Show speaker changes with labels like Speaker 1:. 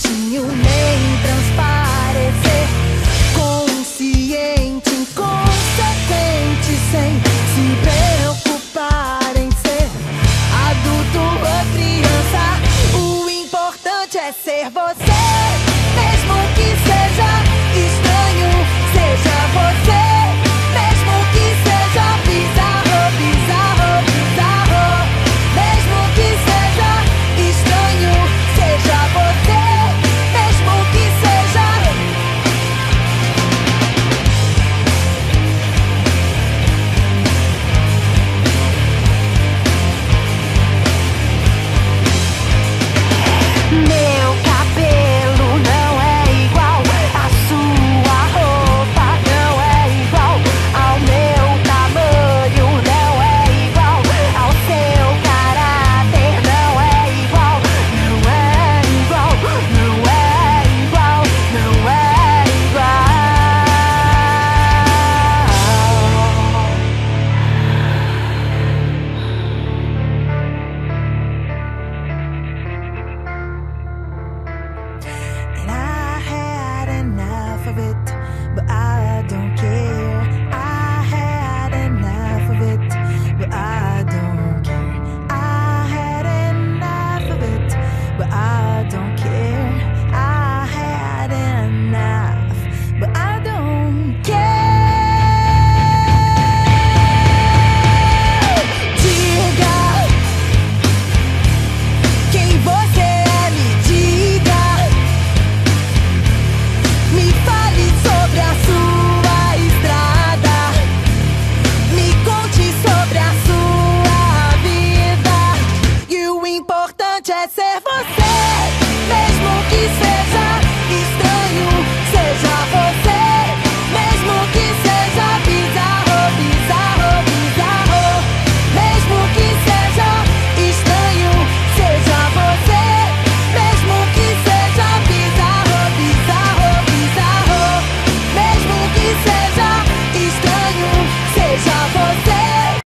Speaker 1: jeitinho nem transparecer. Consciente, inconsequente, sem se preocupar em ser adulto ou criança. O importante é ser você, mesmo que seja estranho, seja você, mesmo que seja bizarro, bizarro, bizarro. Mesmo que seja estranho, seja você, mesmo que seja. Meu cabelo não é igual, a sua roupa não é igual, ao meu tamanho não é igual, ao seu caráter não é igual, não é igual, não é igual, não é igual. And I had enough of it, but I don't care. I had enough of it, but I don't care. I had enough of it, but I don't care. I had enough, but I don't care. Diga quem você é, me diga. Me fale sobre a sua estrada, me conte sobre a sua vida. E o importante é ser você.